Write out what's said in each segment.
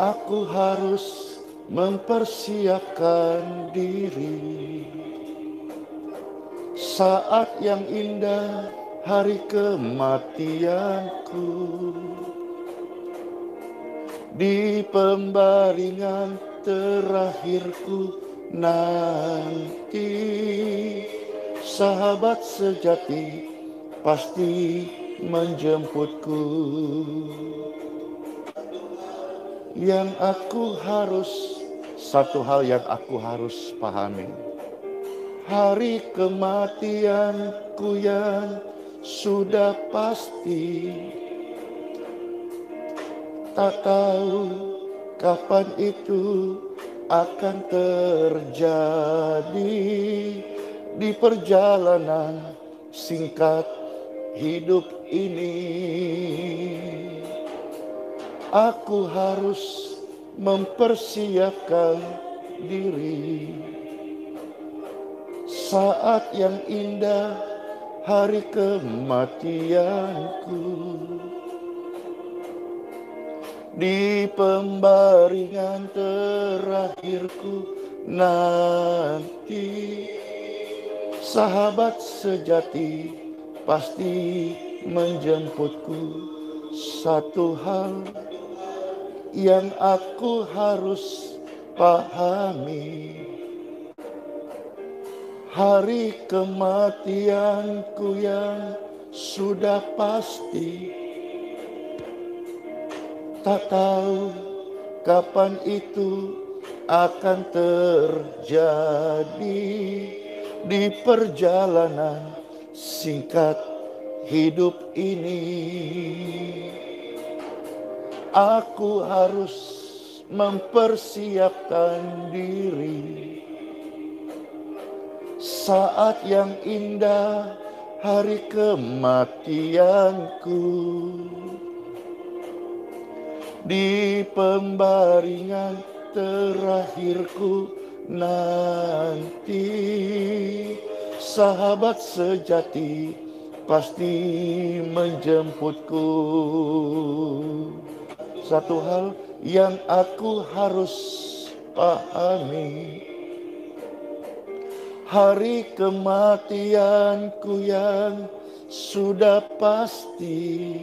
Aku harus mempersiapkan diri. Saat yang indah hari kematianku, di pembaringan terakhirku nanti, sahabat sejati pasti menjemputku. Satu hal yang aku harus pahami, hari kematianku yang sudah pasti. Tak tahu kapan itu akan terjadi di perjalanan singkat hidup ini. Aku harus mempersiapkan diri. Saat yang indah hari kematianku, di pembaringan terakhirku nanti, sahabat sejati pasti menjemputku. Satu hal yang aku harus pahami, hari kematianku yang sudah pasti. Tak tahu kapan itu akan terjadi di perjalanan singkat hidup ini. Aku harus mempersiapkan diri. Saat yang indah hari kematianku, di pembaringan terakhirku nanti, sahabat sejati pasti menjemputku. Satu hal yang aku harus pahami, hari kematianku yang sudah pasti.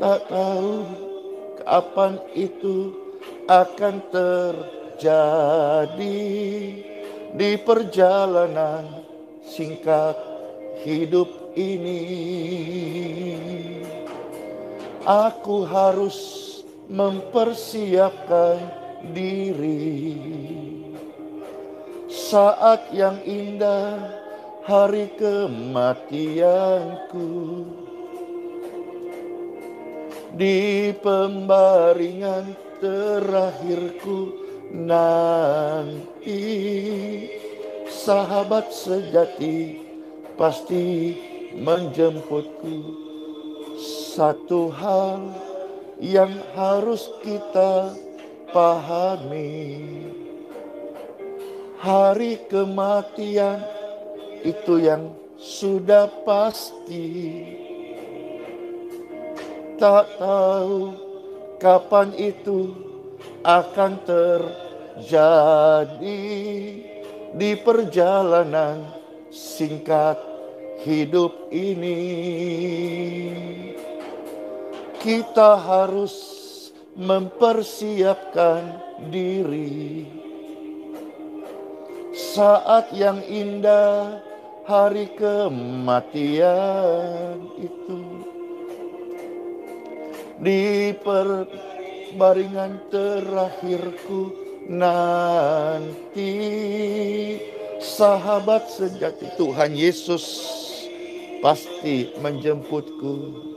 Tak tahu kapan itu akan terjadi di perjalanan singkat hidup ini. Aku harus mempersiapkan diri. Saat yang indah hari kematianku, di pembaringan terakhirku nanti, sahabat sejati pasti menjemputku. Satu hal yang harus kita pahami, hari kematian itu yang sudah pasti. Tak tahu kapan itu akan terjadi di perjalanan singkat hidup ini. Kita harus mempersiapkan diri. Saat yang indah hari kematian itu, di perbaringan terakhirku nanti, sahabat sejati Tuhan Yesus pasti menjemputku.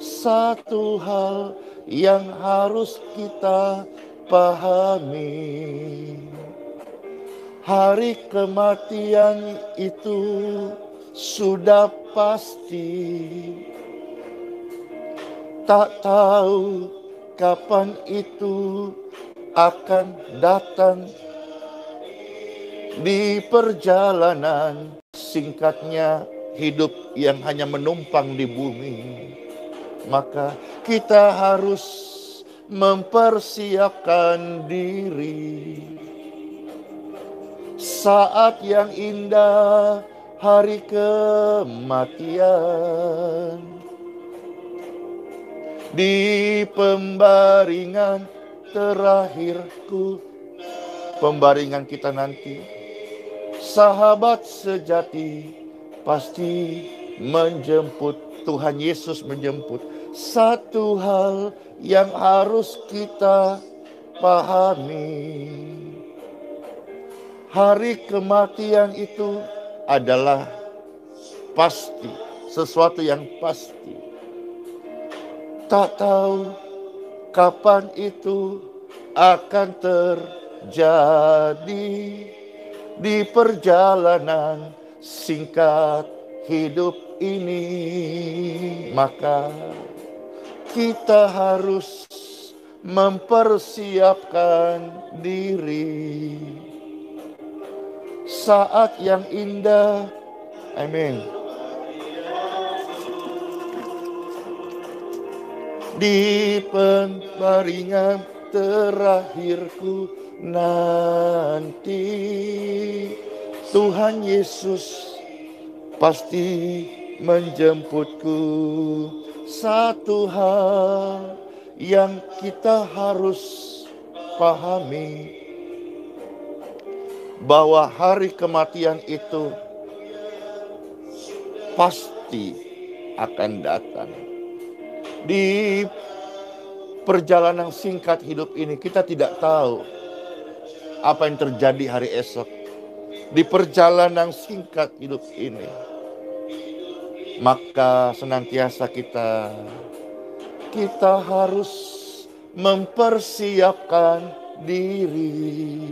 Satu hal yang harus kita pahami, hari kematian itu sudah pasti. Tak tahu kapan itu akan datang di perjalanan singkatnya hidup yang hanya menumpang di bumi. Maka kita harus mempersiapkan diri. Saat yang indah, hari kematian. Di pembaringan terakhirku, pembaringan kita nanti, sahabat sejati pasti menjemput. Tuhan Yesus menjemput. Satu hal yang harus kita pahami, hari kematian itu adalah pasti, sesuatu yang pasti. Tak tahu kapan itu akan terjadi di perjalanan singkat hidup ini. Maka kita harus mempersiapkan diri. Saat yang indah, amin, di pembaringan terakhirku nanti, Tuhan Yesus pasti menjemputku. Satu hal yang kita harus pahami, bahwa hari kematian itu pasti akan datang. Di perjalanan singkat hidup ini, kita tidak tahu apa yang terjadi hari esok. Di perjalanan singkat hidup ini, maka senantiasa kita harus mempersiapkan diri.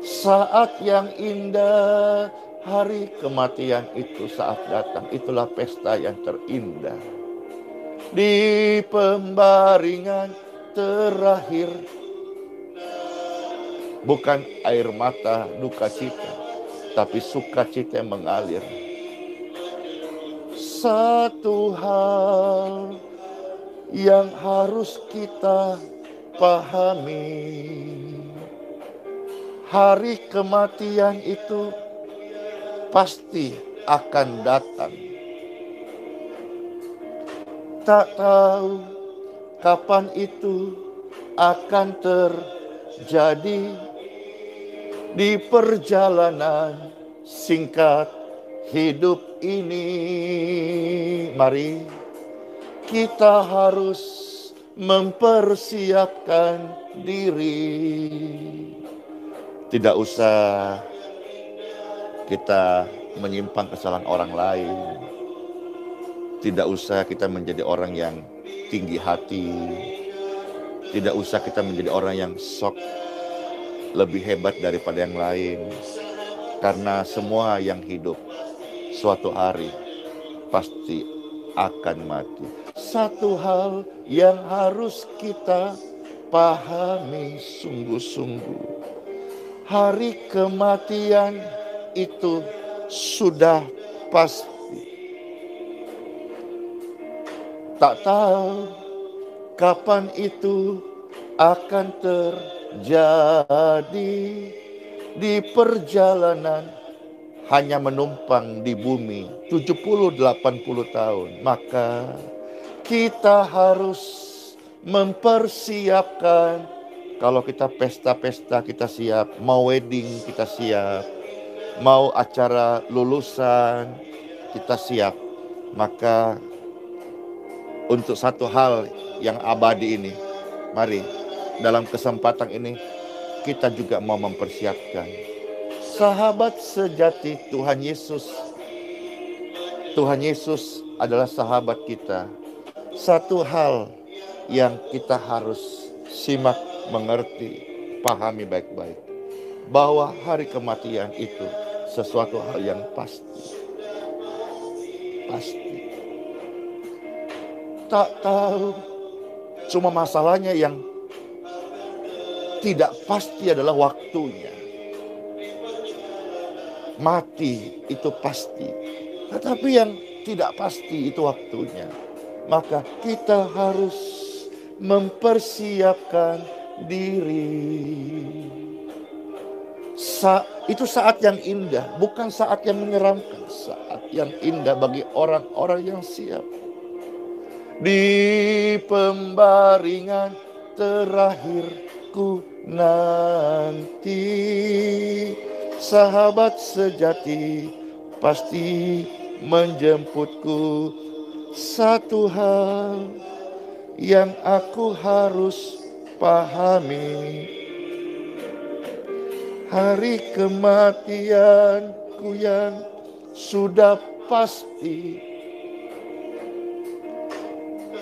Saat yang indah, hari kematian itu saat datang. Itulah pesta yang terindah. Di pembaringan terakhir, bukan air mata duka cita, tapi sukacita yang mengalir. Satu hal yang harus kita pahami, hari kematian itu pasti akan datang. Tak tahu kapan itu akan terjadi di perjalanan singkat hidup ini. Mari kita harus mempersiapkan diri. Tidak usah kita menyimpang kesalahan orang lain. Tidak usah kita menjadi orang yang tinggi hati. Tidak usah kita menjadi orang yang sok lebih hebat daripada yang lain. Karena semua yang hidup suatu hari pasti akan mati. Satu hal yang harus kita pahami sungguh-sungguh, hari kematian itu sudah pasti. Tak tahu kapan itu akan terjadi di perjalanan hanya menumpang di bumi 70-80 tahun. Maka kita harus mempersiapkan. Kalau kita pesta-pesta kita siap, mau wedding kita siap, mau acara lulusan kita siap. Maka untuk satu hal yang abadi ini, mari dalam kesempatan ini kita juga mau mempersiapkan. Sahabat sejati Tuhan Yesus. Tuhan Yesus adalah sahabat kita. Satu hal yang kita harus simak, mengerti, pahami baik-baik, bahwa hari kematian itu sesuatu hal yang pasti. Pasti. Tak tahu, cuma masalahnya yang tidak pasti adalah waktunya. Mati itu pasti, tetapi yang tidak pasti itu waktunya. Maka kita harus mempersiapkan diri. Itu saat yang indah, bukan saat yang menyeramkan. Saat yang indah bagi orang-orang yang siap. Di pembaringan terakhirku nanti, sahabat sejati pasti menjemputku. Satu hal yang aku harus pahami, hari kematianku yang sudah pasti.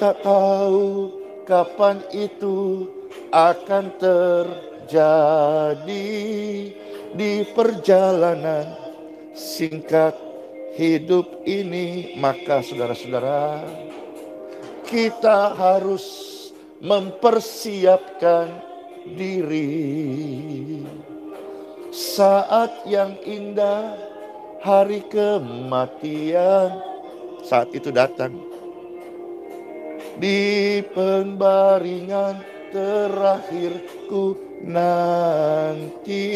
Tak tahu kapan itu akan terjadi di perjalanan singkat hidup ini. Maka saudara-saudara, kita harus mempersiapkan diri. Saat yang indah, hari kematian, saat itu datang. Di pembaringan terakhirku nanti,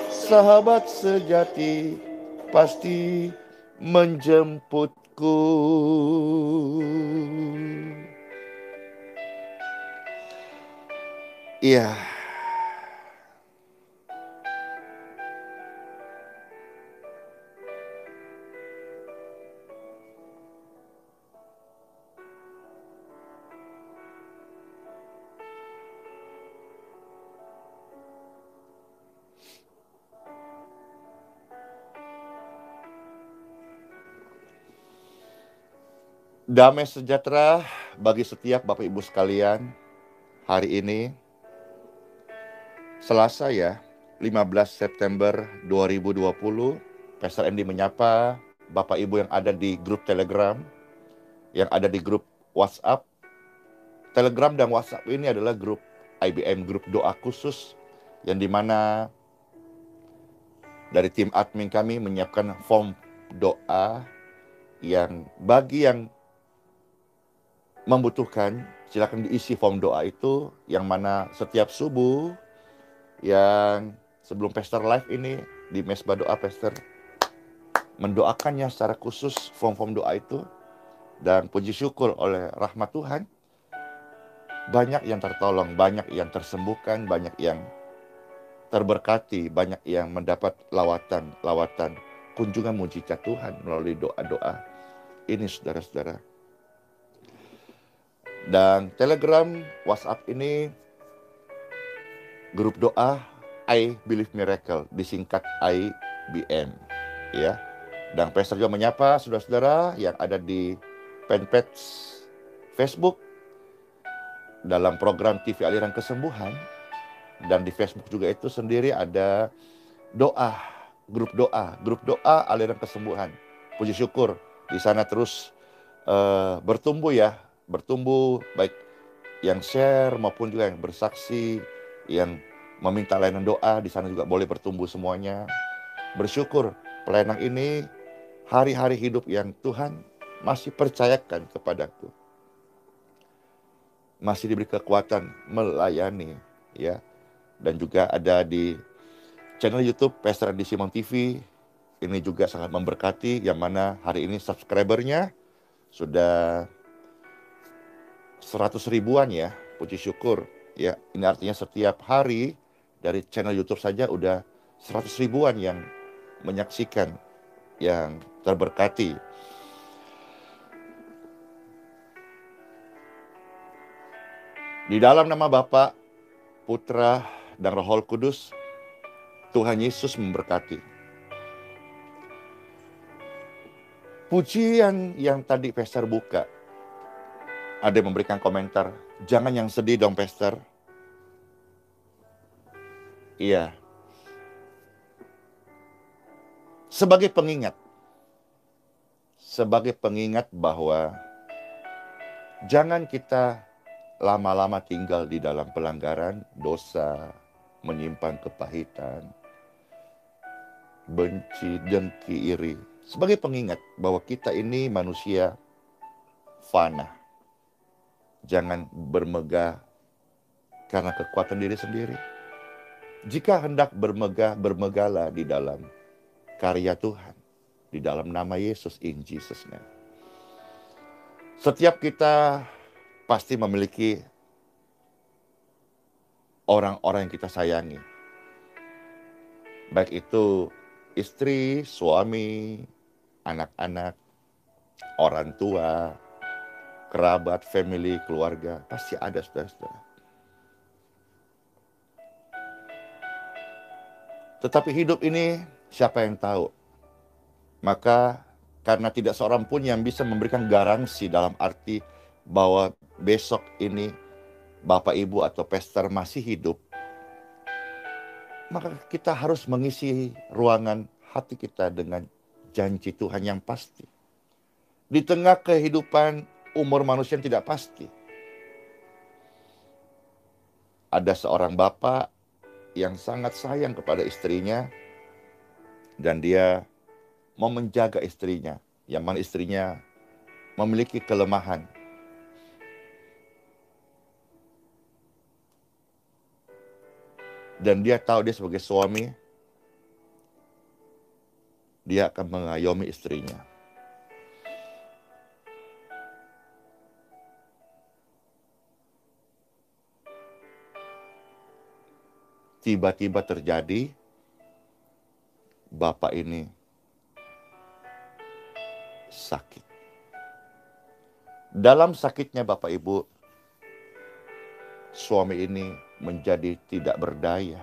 sahabat sejati pasti menjemputku. Iya. Damai sejahtera bagi setiap Bapak Ibu sekalian. Hari ini Selasa ya, 15 September 2020, Pastor Andy menyapa Bapak Ibu yang ada di grup Telegram, yang ada di grup WhatsApp. Telegram dan WhatsApp ini adalah grup IBM, grup doa khusus, yang dimana dari tim admin kami menyiapkan form doa yang bagi yang membutuhkan, silakan diisi form doa itu, yang mana setiap subuh yang sebelum Pastor live ini di Mesbah Doa, Pastor mendoakannya secara khusus form-form doa itu. Dan puji syukur oleh rahmat Tuhan, banyak yang tertolong, banyak yang tersembuhkan, banyak yang terberkati, banyak yang mendapat lawatan kunjungan mujizat Tuhan melalui doa-doa ini, saudara-saudara. Dan Telegram, WhatsApp ini grup doa I Believe Miracle, disingkat IBM, ya. Dan Pastor juga menyapa saudara-saudara yang ada di fanpage Facebook dalam program TV Aliran Kesembuhan, dan di Facebook juga itu sendiri ada doa, grup doa Aliran Kesembuhan. Puji syukur di sana terus bertumbuh ya, bertumbuh, baik yang share maupun juga yang bersaksi, yang meminta layanan doa, di sana juga boleh bertumbuh semuanya. Bersyukur pelayanan ini hari-hari hidup yang Tuhan masih percayakan kepadaku, masih diberi kekuatan melayani, ya. Dan juga ada di channel YouTube Pastor Andy Simon TV, ini juga sangat memberkati, yang mana hari ini subscribernya sudah 100 ribuan ya, puji syukur ya. Ini artinya setiap hari dari channel YouTube saja udah 100 ribuan yang menyaksikan, yang terberkati. Di dalam nama Bapa, Putra, dan Roh Kudus, Tuhan Yesus memberkati. Pujian yang tadi Pastor buka, ada yang memberikan komentar, jangan yang sedih dong Pastor. Iya. Sebagai pengingat bahwa jangan kita lama-lama tinggal di dalam pelanggaran, dosa, menyimpan kepahitan, benci, dengki, iri. Sebagai pengingat bahwa kita ini manusia fana. Jangan bermegah karena kekuatan diri sendiri. Jika hendak bermegah, bermegahlah di dalam karya Tuhan, di dalam nama Yesus, in Jesus name. Setiap kita pasti memiliki orang-orang yang kita sayangi. Baik itu istri, suami, anak-anak, orang tua, kerabat, family, keluarga. Pasti ada, saudara-saudara. Tetapi hidup ini siapa yang tahu? Maka karena tidak seorang pun yang bisa memberikan garansi dalam arti bahwa besok ini Bapak Ibu atau pastor masih hidup, maka kita harus mengisi ruangan hati kita dengan janji Tuhan yang pasti. Di tengah kehidupan umur manusia yang tidak pasti, ada seorang bapak yang sangat sayang kepada istrinya, dan dia mau menjaga istrinya, yang mana istrinya memiliki kelemahan. Dan dia tahu dia sebagai suami, dia akan mengayomi istrinya. Tiba-tiba terjadi, bapak ini sakit. Dalam sakitnya Bapak Ibu, suami ini menjadi tidak berdaya.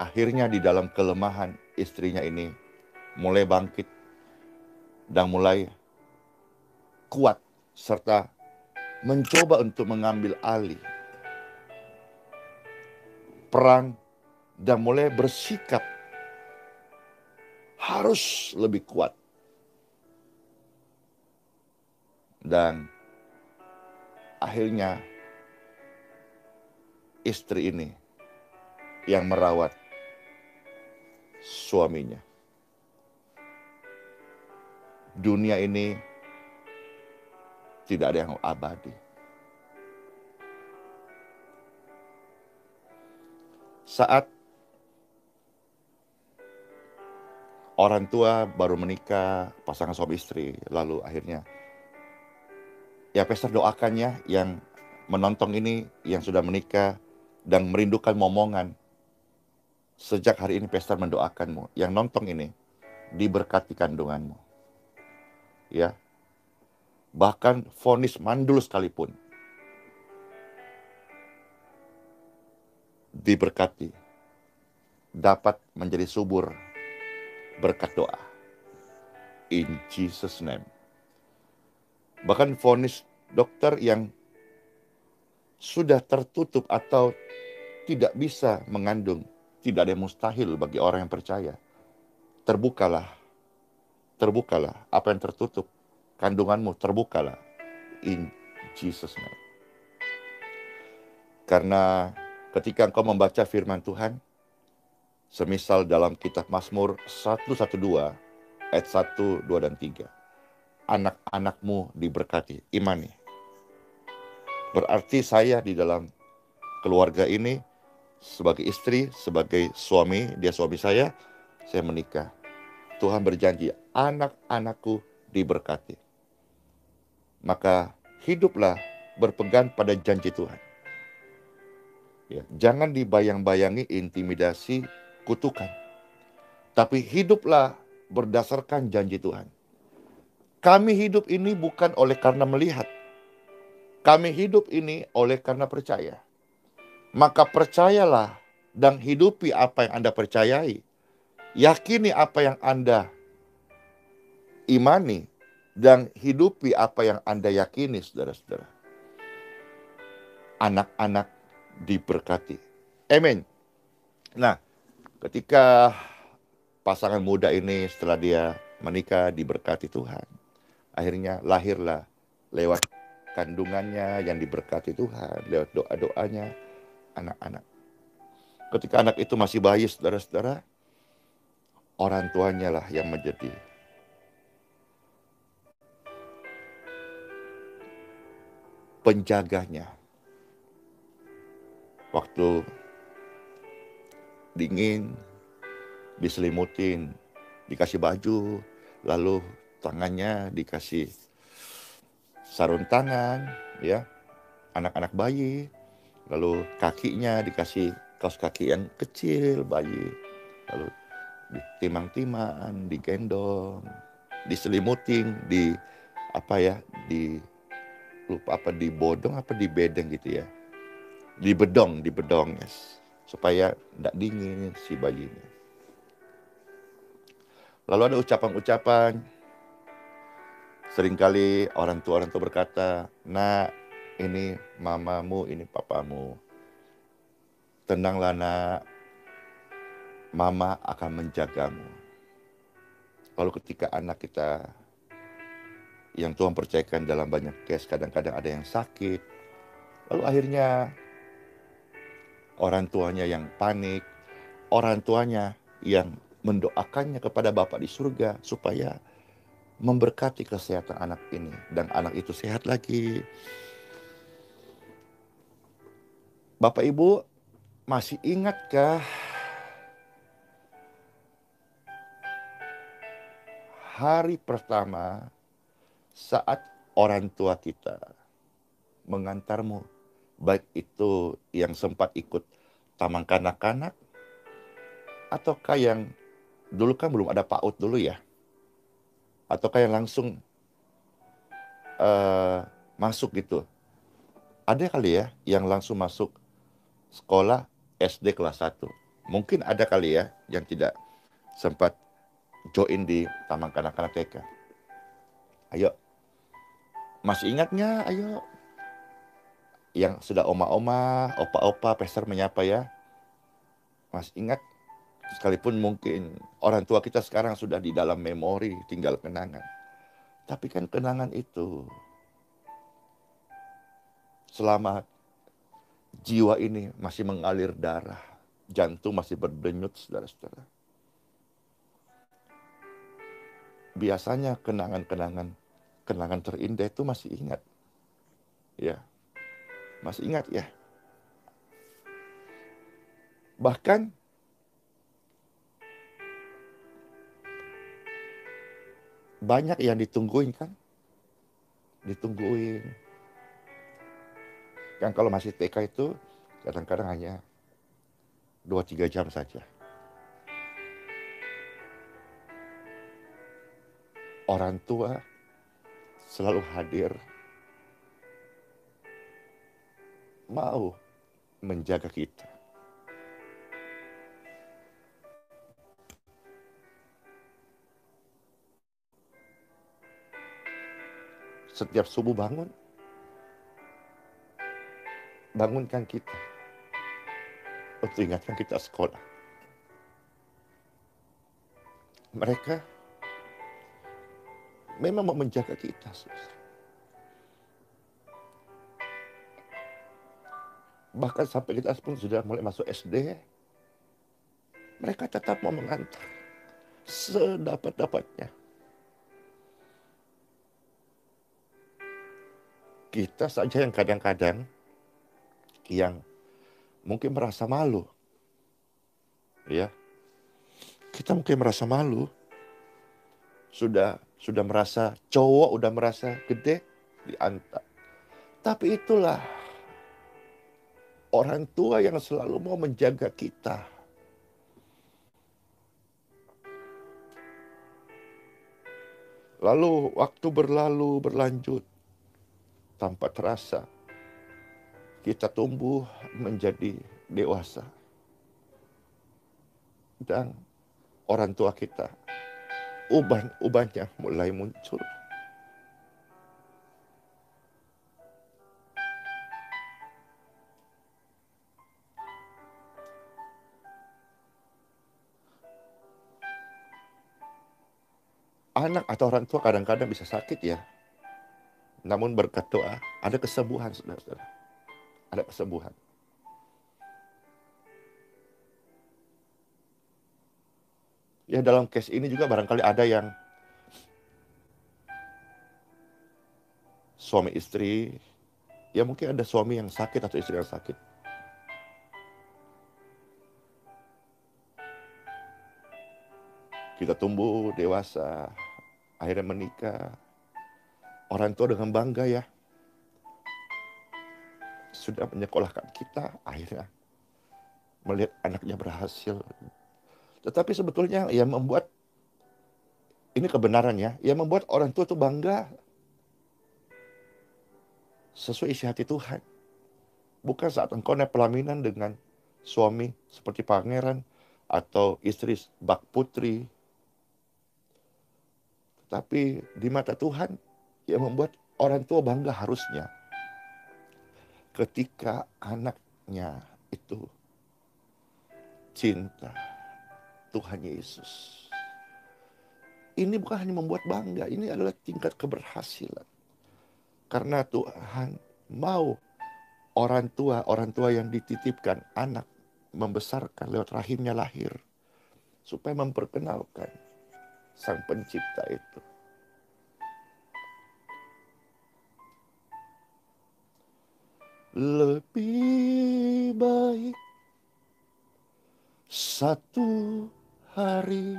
Akhirnya di dalam kelemahan istrinya ini mulai bangkit dan mulai kuat serta mencoba untuk mengambil alih peran dan mulai bersikap harus lebih kuat. Dan akhirnya istri ini yang merawat suaminya. Dunia ini tidak ada yang abadi. Saat orang tua baru menikah, pasangan suami istri, lalu akhirnya ya pastor doakannya yang menonton ini, yang sudah menikah dan merindukan momongan. Sejak hari ini pastor mendoakanmu, yang nonton ini diberkati kandunganmu. Ya. Bahkan vonis mandul sekalipun diberkati, dapat menjadi subur berkat doa. In Jesus name. Bahkan vonis dokter yang sudah tertutup atau tidak bisa mengandung, tidak ada yang mustahil bagi orang yang percaya. Terbukalah apa yang tertutup, kandunganmu terbukalah. In Jesus name. Karena ketika engkau membaca firman Tuhan, semisal dalam kitab Mazmur 112 ayat 1, 2, dan 3. Anak-anakmu diberkati. Imani. Berarti saya di dalam keluarga ini, sebagai istri, sebagai suami, dia suami saya menikah. Tuhan berjanji, anak-anakku diberkati. Maka hiduplah berpegang pada janji Tuhan. Ya, jangan dibayang-bayangi intimidasi, kutukan. Tapi hiduplah berdasarkan janji Tuhan. Kami hidup ini bukan oleh karena melihat. Kami hidup ini oleh karena percaya. Maka percayalah dan hidupi apa yang Anda percayai. Yakini apa yang Anda imani dan hidupi apa yang Anda yakini, saudara-saudara. Anak-anak diberkati. Amin. Nah, ketika pasangan muda ini setelah dia menikah diberkati Tuhan, akhirnya lahirlah lewat kandungannya yang diberkati Tuhan, lewat doa-doanya anak-anak. Ketika anak itu masih bayi, saudara-saudara, orang tuanya lah yang menjadi penjaganya. Waktu dingin, diselimutin, dikasih baju, lalu tangannya dikasih sarung tangan, ya, anak-anak bayi, lalu kakinya dikasih kaos kaki yang kecil bayi, lalu ditimang-timang, digendong, diselimutin, di apa ya, di lupa apa, di bodong apa di bedeng gitu ya, di bedong, yes, supaya tidak dingin si bayinya. Lalu ada ucapan-ucapan, seringkali orang tua berkata, "Nak, ini mamamu, ini papamu. Tenanglah nak, mama akan menjagamu." Lalu ketika anak kita yang Tuhan percayakan dalam banyak case, kadang-kadang ada yang sakit, lalu akhirnya orang tuanya yang panik, orang tuanya yang mendoakannya kepada Bapa di surga supaya memberkati kesehatan anak ini dan anak itu sehat lagi. Bapak Ibu, masih ingatkah hari pertama saat orang tua kita mengantarmu, baik itu yang sempat ikut taman kanak-kanak, ataukah yang dulu kan belum ada PAUD dulu ya, ataukah yang langsung masuk gitu. Ada kali ya yang langsung masuk sekolah SD kelas 1. Mungkin ada kali ya yang tidak sempat join di taman kanak-kanak TK. Ayo, masih ingatnya? Ayo, yang sudah oma-oma, opa-opa, pester menyapa ya. Masih ingat? Sekalipun mungkin orang tua kita sekarang sudah di dalam memori, tinggal kenangan. Tapi kan kenangan itu, selama jiwa ini masih mengalir darah, jantung masih berdenyut, saudara-saudara. Biasanya kenangan terindah itu masih ingat. Ya, masih ingat ya. Bahkan banyak yang ditungguin kan. Ditungguin. Kan kalau masih TK itu kadang-kadang hanya 2-3 jam saja. Orang tua selalu hadir, mau menjaga kita. Setiap subuh bangunkan kita untuk ingatkan kita sekolah. Mereka memang mau menjaga kita. Bahkan sampai kita pun sudah mulai masuk SD, mereka tetap mau mengantar sedapat-dapatnya. Kita saja yang kadang-kadang yang mungkin merasa malu. Ya. Kita mungkin merasa malu. Sudah merasa cowok, udah merasa gede diantar. Tapi itulah orang tua yang selalu mau menjaga kita. Lalu waktu berlanjut tanpa terasa kita tumbuh menjadi dewasa. Dan orang tua kita, uban-ubannya mulai muncul. Anak atau orang tua kadang-kadang bisa sakit ya. Namun berkat doa, ada kesembuhan, saudara-saudara. Ada kesembuhan. Ya dalam case ini juga barangkali ada yang suami istri Ya mungkin ada suami yang sakit atau istri yang sakit. Kita tumbuh dewasa, akhirnya menikah. Orang tua dengan bangga ya, sudah menyekolahkan kita, akhirnya melihat anaknya berhasil. Tetapi sebetulnya yang membuat, ini kebenaran ya, yang membuat orang tua itu bangga sesuai isi hati Tuhan. Bukan saat engkau naik pelaminan dengan suami seperti pangeran atau istri bak putri. Tapi di mata Tuhan yang membuat orang tua bangga harusnya ketika anaknya itu cinta Tuhan Yesus. Ini bukan hanya membuat bangga, ini adalah tingkat keberhasilan. Karena Tuhan mau orang tua yang dititipkan anak membesarkan lewat rahimnya lahir. Supaya memperkenalkan Sang Pencipta itu. Lebih baik satu hari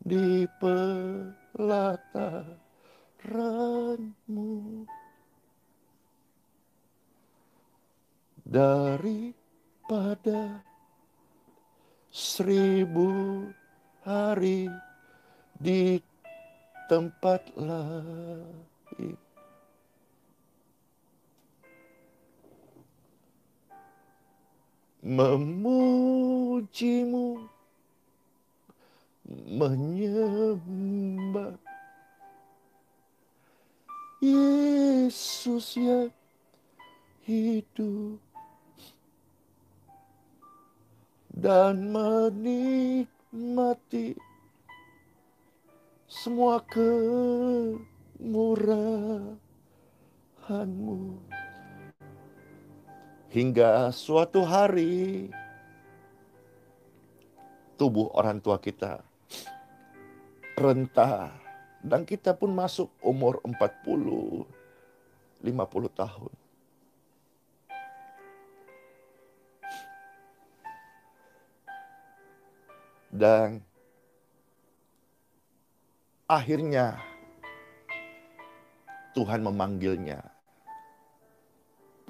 di pelataranmu daripada 1000 hari di tempat lain. Memujimu, menyembah Yesus yang hidup dan menikmati semua kemurahan-Mu. Hingga suatu hari tubuh orang tua kita rentah dan kita pun masuk umur 40, 50 tahun. Dan akhirnya Tuhan memanggilnya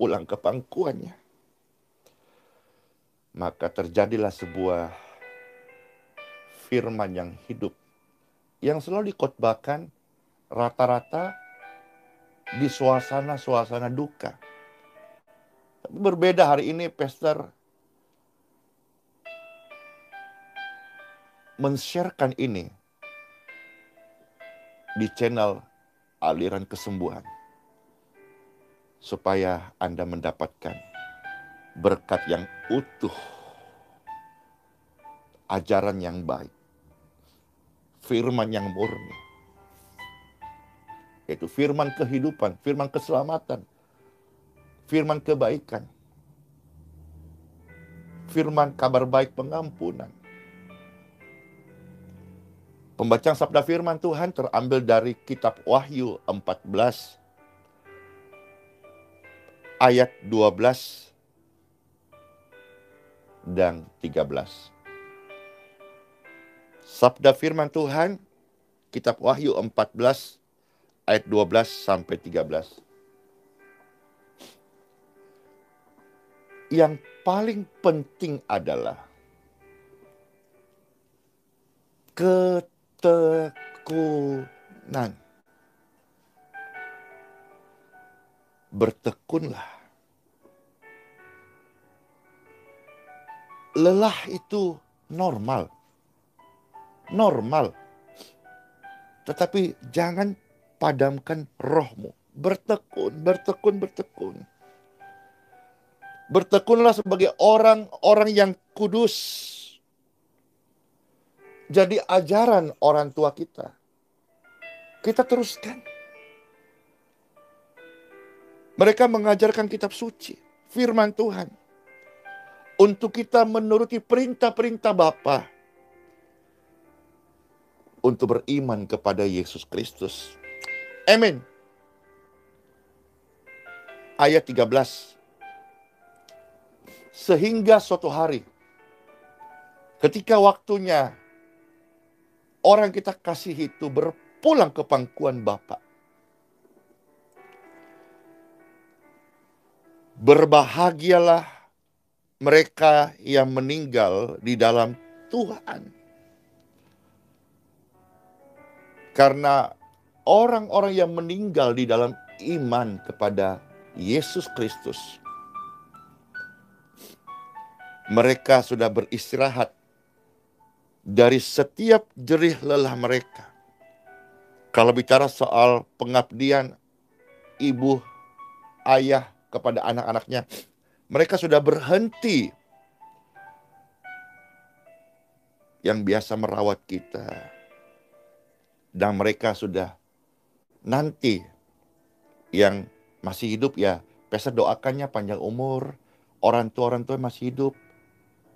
pulang ke pangkuannya. Maka terjadilah sebuah firman yang hidup, yang selalu dikhotbahkan rata-rata di suasana-suasana duka. Tapi berbeda hari ini, Pastor men-sharekan ini di channel aliran kesembuhan. Supaya Anda mendapatkan berkat yang utuh, ajaran yang baik, firman yang murni. Yaitu firman kehidupan, firman keselamatan, firman kebaikan, firman kabar baik pengampunan. Pembacaan sabda firman Tuhan terambil dari kitab Wahyu 14 ayat 12 dan 13. Sabda firman Tuhan, kitab Wahyu 14 ayat 12 sampai 13. Yang paling penting adalah ketekunan. Bertekunlah. Lelah itu normal. Normal. Tetapi jangan padamkan rohmu. Bertekun, bertekun, bertekun. Bertekunlah sebagai orang-orang yang kudus. Jadi ajaran orang tua kita. Kita teruskan. Mereka mengajarkan kitab suci, firman Tuhan. Untuk kita menuruti perintah-perintah Bapa. Untuk beriman kepada Yesus Kristus. Amin. ayat 13. Sehingga suatu hari, ketika waktunya orang kita kasih itu berpulang ke pangkuan Bapa, berbahagialah mereka yang meninggal di dalam Tuhan. Karena orang-orang yang meninggal di dalam iman kepada Yesus Kristus, mereka sudah beristirahat dari setiap jerih lelah mereka. Kalau bicara soal pengabdian ibu, ayah kepada anak-anaknya, mereka sudah berhenti yang biasa merawat kita. Dan mereka sudah nanti yang masih hidup ya, Pastor doakannya panjang umur. Orang tua masih hidup,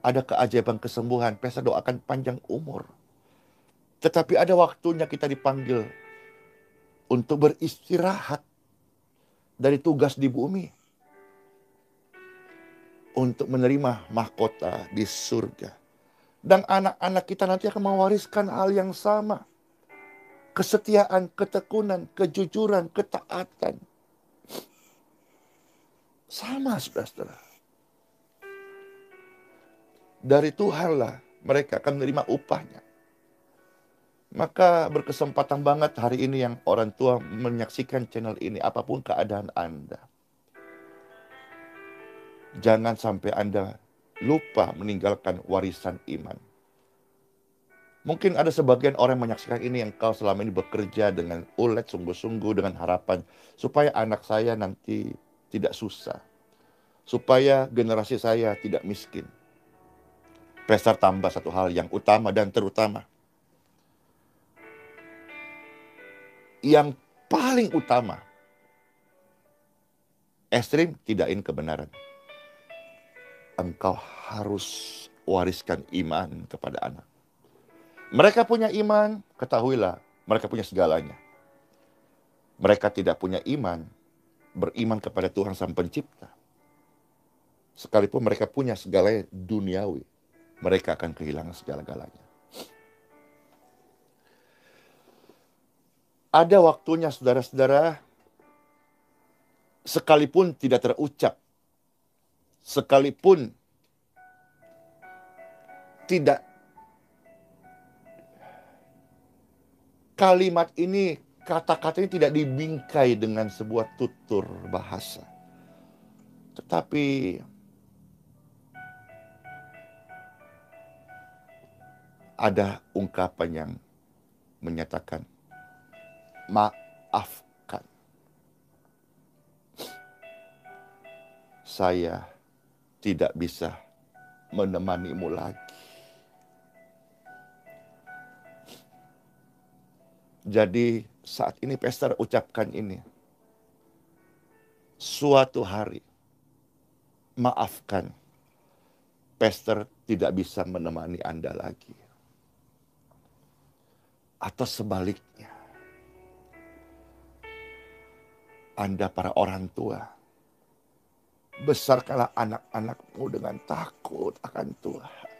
ada keajaiban kesembuhan, Pastor doakan panjang umur. Tetapi ada waktunya kita dipanggil untuk beristirahat dari tugas di bumi, untuk menerima mahkota di surga. Dan anak-anak kita nanti akan mewariskan hal yang sama. Kesetiaan, ketekunan, kejujuran, ketaatan. Sama, saudara-saudara. Dari Tuhanlah mereka akan menerima upahnya. Maka berkesempatan banget hari ini yang orang tua menyaksikan channel ini, apapun keadaan Anda. Jangan sampai Anda lupa meninggalkan warisan iman. Mungkin ada sebagian orang yang menyaksikan ini yang kau selama ini bekerja dengan ulet sungguh-sungguh dengan harapan supaya anak saya nanti tidak susah. Supaya generasi saya tidak miskin. Pastor tambah satu hal yang utama dan terutama. Yang paling utama. Ekstrim tidakin kebenaran. Engkau harus wariskan iman kepada anak. Mereka punya iman, ketahuilah, mereka punya segalanya. Mereka tidak punya iman, beriman kepada Tuhan Sang Pencipta. Sekalipun mereka punya segalanya duniawi, mereka akan kehilangan segala-galanya. Ada waktunya saudara-saudara, sekalipun tidak terucap, sekalipun tidak kalimat ini, kata-kata ini tidak dibingkai dengan sebuah tutur bahasa. Tetapi ada ungkapan yang menyatakan, maafkan. Saya tidak bisa menemanimu lagi. Jadi saat ini Pastor ucapkan ini. Suatu hari, maafkan, Pastor tidak bisa menemani Anda lagi. Atau sebaliknya, Anda para orang tua, besarkanlah anak-anakmu dengan takut akan Tuhan.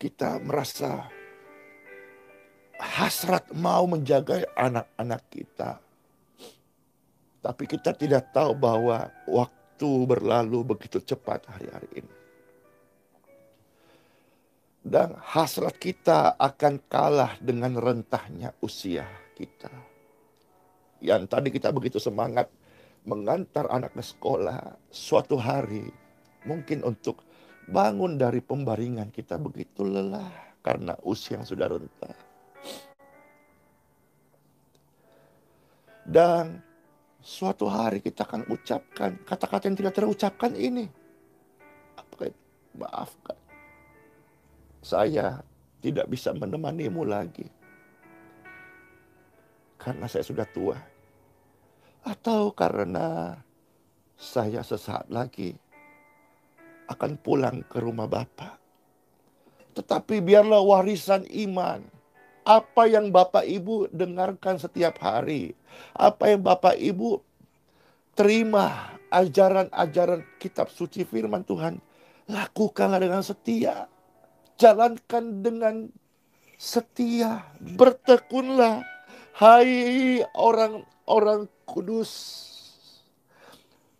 Kita merasa hasrat mau menjaga anak-anak kita. Tapi kita tidak tahu bahwa waktu berlalu begitu cepat hari-hari ini. Dan hasrat kita akan kalah dengan rentahnya usia kita. Yang tadi kita begitu semangat mengantar anak ke sekolah, suatu hari mungkin untuk bangun dari pembaringan kita begitu lelah karena usia yang sudah rentah. Dan suatu hari kita akan ucapkan kata-kata yang tidak terucapkan ini. Maafkan. Saya tidak bisa menemanimu lagi. Karena saya sudah tua. Atau karena saya sesaat lagi akan pulang ke rumah Bapa. Tetapi biarlah warisan iman Apa yang Bapak Ibu dengarkan setiap hari, apa yang Bapak Ibu terima, ajaran-ajaran kitab suci firman Tuhan, lakukanlah dengan setia. Jalankan dengan setia. Bertekunlah, hai orang-orang kudus.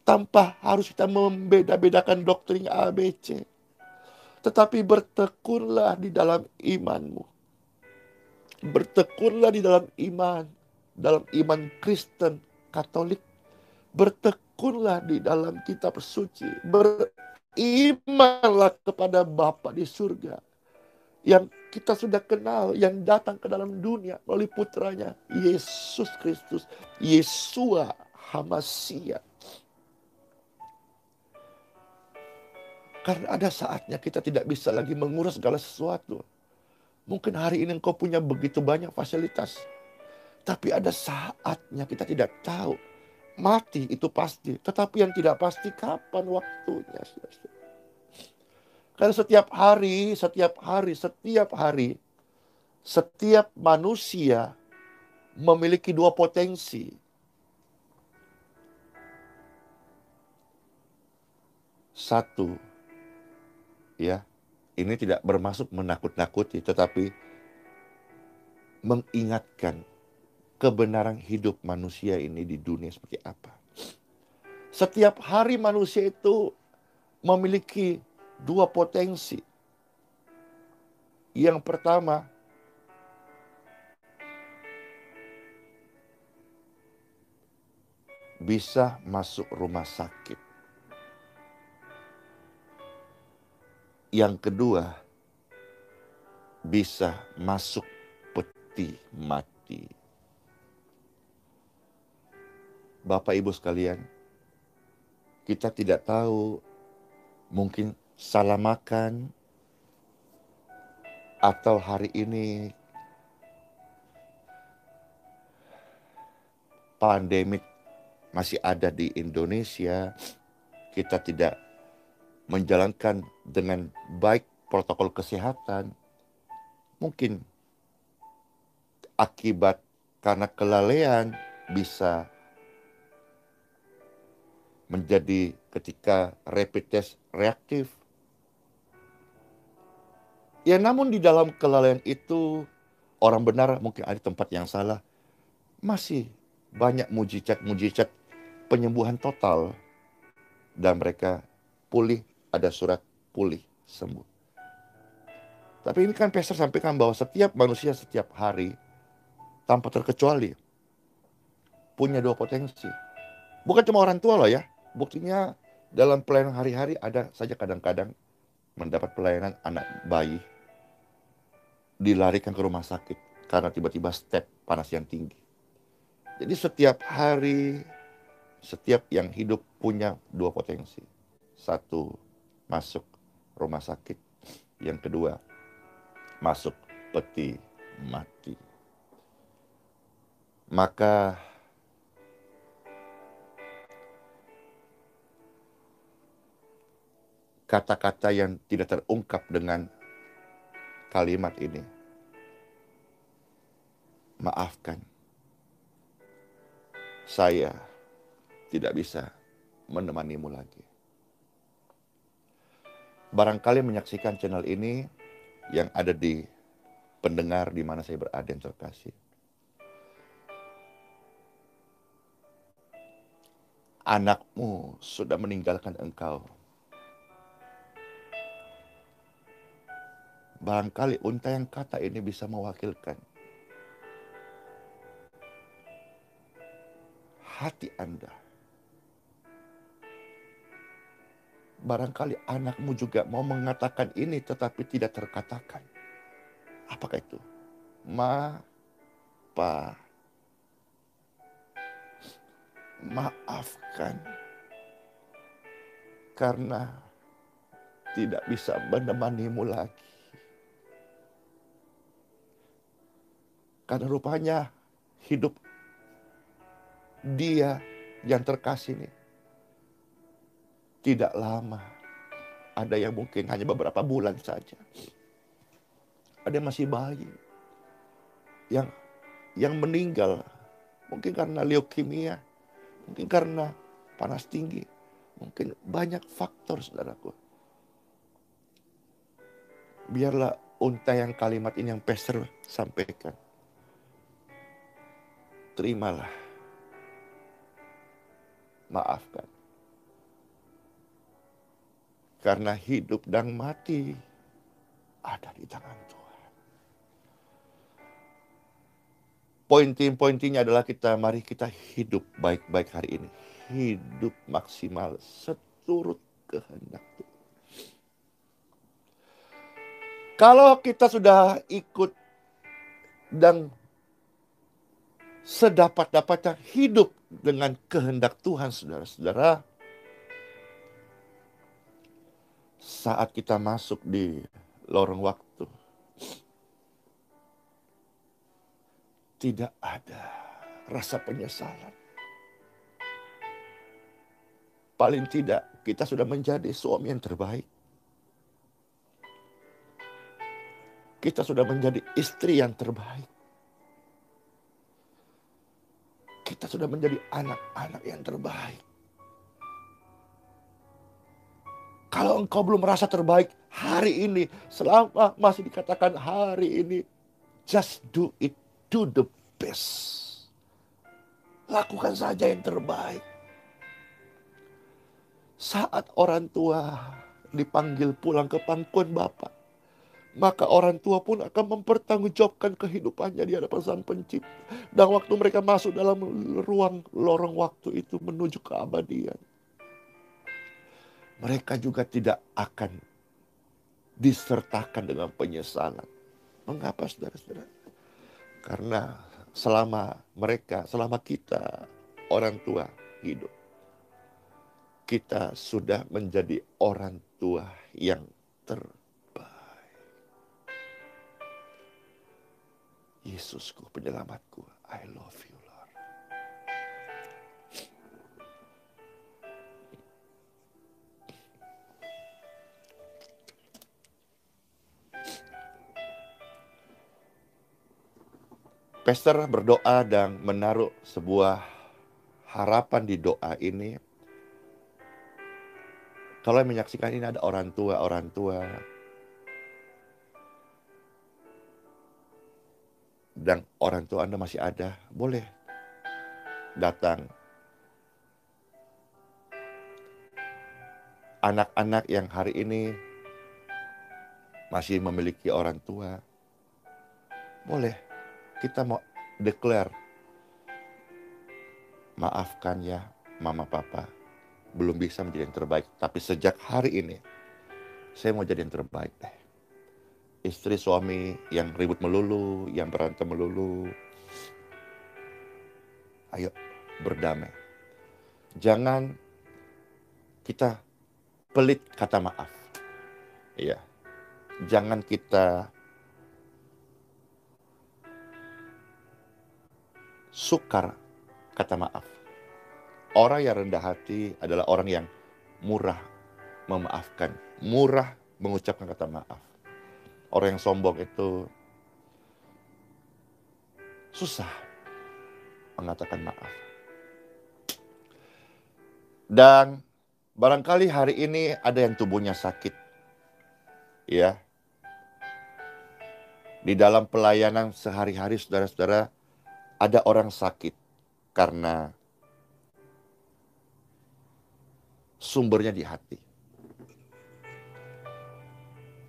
Tanpa harus kita membeda-bedakan doktrin A, B, C. Tetapi bertekunlah di dalam imanmu. Bertekunlah di dalam iman Kristen, Katolik. Bertekunlah di dalam kitab suci. Berimanlah kepada Bapa di surga yang kita sudah kenal, yang datang ke dalam dunia melalui putranya, Yesus Kristus, Yesua Hamasia. Karena ada saatnya kita tidak bisa lagi mengurus segala sesuatu. Mungkin hari ini engkau punya begitu banyak fasilitas, tapi ada saatnya kita tidak tahu. Mati itu pasti, tetapi yang tidak pasti kapan waktunya. Karena setiap manusia memiliki dua potensi. Satu, ya, ini tidak bermaksud menakut-nakuti, tetapi mengingatkan kebenaran hidup manusia ini di dunia seperti apa. Setiap hari manusia itu memiliki dua potensi. Yang pertama, bisa masuk rumah sakit. Yang kedua, bisa masuk peti mati. Bapak Ibu sekalian, kita tidak tahu, mungkin salah makan, atau hari ini pandemik masih ada di Indonesia, kita tidak menjalankan dengan baik protokol kesehatan. Mungkin akibat karena kelalaian bisa menjadi ketika rapid test reaktif. Ya namun di dalam kelalaian itu, orang benar mungkin ada tempat yang salah, masih banyak mujizat penyembuhan total. Dan mereka pulih, ada surat pulih, sembuh. Tapi ini kan Pastor sampaikan bahwa setiap manusia setiap hari, tanpa terkecuali, punya dua potensi. Bukan cuma orang tua loh ya. Buktinya dalam pelayanan hari-hari ada saja kadang-kadang mendapat pelayanan anak bayi dilarikan ke rumah sakit karena tiba-tiba step panas yang tinggi. Jadi setiap hari, setiap yang hidup punya dua potensi. Satu, masuk rumah sakit. Yang kedua, masuk peti mati. Maka kata-kata yang tidak terungkap dengan kalimat ini, maafkan, saya tidak bisa menemanimu lagi. Barangkali menyaksikan channel ini yang ada di pendengar di mana saya berada yang terkasih. Anakmu sudah meninggalkan engkau. Barangkali untaian kata ini bisa mewakilkan hati Anda. Barangkali anakmu juga mau mengatakan ini tetapi tidak terkatakan. Apakah itu? Maafkan karena tidak bisa menemanimu lagi. Karena rupanya hidup dia yang terkasih ini tidak lama. Ada yang mungkin hanya beberapa bulan saja. Ada yang masih bayi. yang meninggal. Mungkin karena leukemia, mungkin karena panas tinggi, mungkin banyak faktor, saudaraku. Biarlah untaian kalimat ini yang Pastor sampaikan. Terimalah. Maafkan. Karena hidup dan mati ada di tangan Tuhan. Poin-poinnya adalah mari kita hidup baik-baik hari ini. Hidup maksimal seturut kehendak Tuhan. Kalau kita sudah ikut dan sedapat-dapatnya hidup dengan kehendak Tuhan, saudara-saudara, saat kita masuk di lorong waktu, tidak ada rasa penyesalan. Paling tidak kita sudah menjadi suami yang terbaik. Kita sudah menjadi istri yang terbaik. Kita sudah menjadi anak-anak yang terbaik. Kalau engkau belum merasa terbaik hari ini, selama masih dikatakan hari ini, just do it, do the best. Lakukan saja yang terbaik. Saat orang tua dipanggil pulang ke pangkuan Bapa, maka orang tua pun akan mempertanggungjawabkan kehidupannya di hadapan Sang Pencipta. Dan waktu mereka masuk dalam lorong waktu itu menuju keabadian, mereka juga tidak akan disertakan dengan penyesalan. Mengapa, saudara-saudara? Karena selama kita, orang tua hidup, kita sudah menjadi orang tua yang terbaik. Yesusku, penyelamatku, I love you, Lord. Pastor berdoa dan menaruh sebuah harapan di doa ini. Kalau yang menyaksikan ini ada orang tua, dan orang tua Anda masih ada, boleh datang. Anak-anak yang hari ini masih memiliki orang tua, boleh kita mau declare, maafkan ya mama papa, belum bisa menjadi yang terbaik, tapi sejak hari ini saya mau jadi yang terbaik deh. Istri suami yang ribut melulu, yang berantem melulu, ayo berdamai. Jangan kita pelit kata maaf. Iya. Jangan kita sukar kata maaf. Orang yang rendah hati adalah orang yang murah memaafkan, murah mengucapkan kata maaf. Orang yang sombong itu susah mengatakan maaf. Dan barangkali hari ini ada yang tubuhnya sakit. Ya. Di dalam pelayanan sehari-hari, saudara-saudara, ada orang sakit karena sumbernya di hati.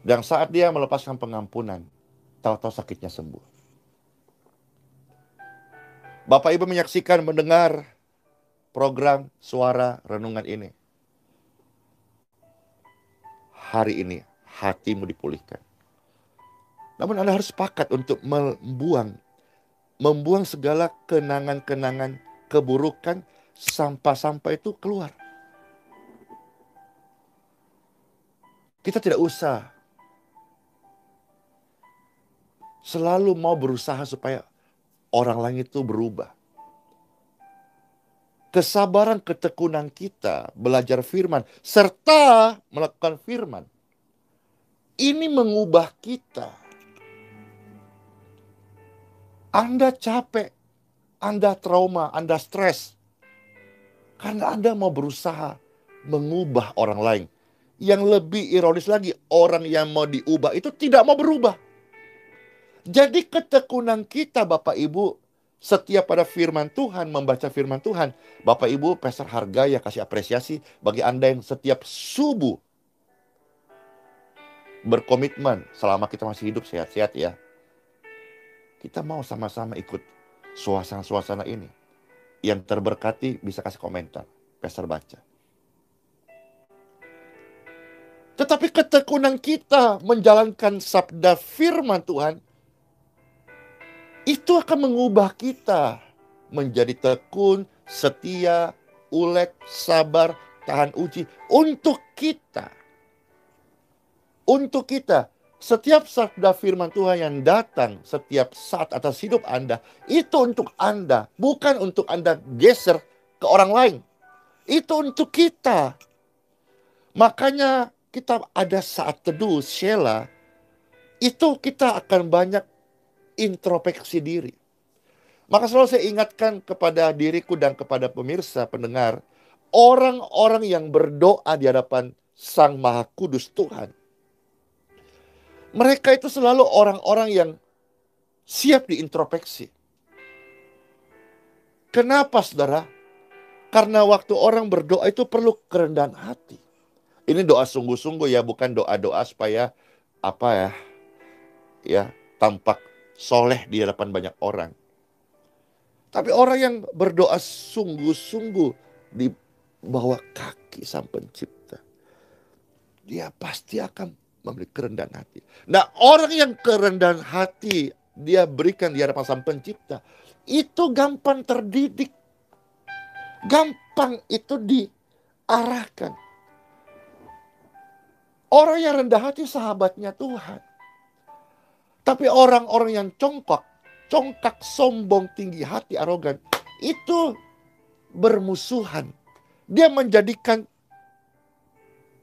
Dan saat dia melepaskan pengampunan, tahu-tahu sakitnya sembuh. Bapak Ibu menyaksikan, mendengar program suara renungan ini. Hari ini hatimu dipulihkan. Namun Anda harus sepakat untuk membuang segala kenangan-kenangan keburukan, sampah-sampah itu keluar. Kita tidak usah selalu mau berusaha supaya orang lain itu berubah. Kesabaran, ketekunan kita belajar firman serta melakukan firman, ini mengubah kita. Anda capek, Anda trauma, Anda stres. Karena Anda mau berusaha mengubah orang lain. Yang lebih ironis lagi, orang yang mau diubah itu tidak mau berubah. Jadi ketekunan kita Bapak Ibu, setiap pada firman Tuhan, membaca firman Tuhan. Bapak Ibu, Pastor hargai ya, kasih apresiasi bagi Anda yang setiap subuh berkomitmen selama kita masih hidup sehat-sehat ya. Kita mau sama-sama ikut suasana-suasana ini. Yang terberkati bisa kasih komentar. Pastor baca. Tetapi ketekunan kita menjalankan sabda firman Tuhan, itu akan mengubah kita menjadi tekun, setia, ulet, sabar, tahan uji. Untuk kita. Untuk kita. Setiap sabda firman Tuhan yang datang setiap saat atas hidup Anda, itu untuk Anda. Bukan untuk Anda geser ke orang lain. Itu untuk kita. Makanya kita ada saat teduh, Sheila. Itu kita akan banyak introspeksi diri. Maka selalu saya ingatkan kepada diriku dan kepada pemirsa, pendengar. Orang-orang yang berdoa di hadapan Sang Maha Kudus Tuhan. Mereka itu selalu orang-orang yang siap diintrospeksi. Kenapa saudara? Karena waktu orang berdoa itu perlu kerendahan hati. Ini doa sungguh-sungguh ya, bukan doa-doa supaya tampak soleh di hadapan banyak orang. Tapi orang yang berdoa sungguh-sungguh di bawah kaki Sang Pencipta, dia pasti akan memiliki kerendahan hati. Nah, orang yang kerendahan hati dia berikan di hadapan Sang Pencipta, itu gampang terdidik. Gampang itu diarahkan. Orang yang rendah hati sahabatnya Tuhan. Tapi orang-orang yang congkak, sombong, tinggi hati, arogan, itu bermusuhan. Dia menjadikan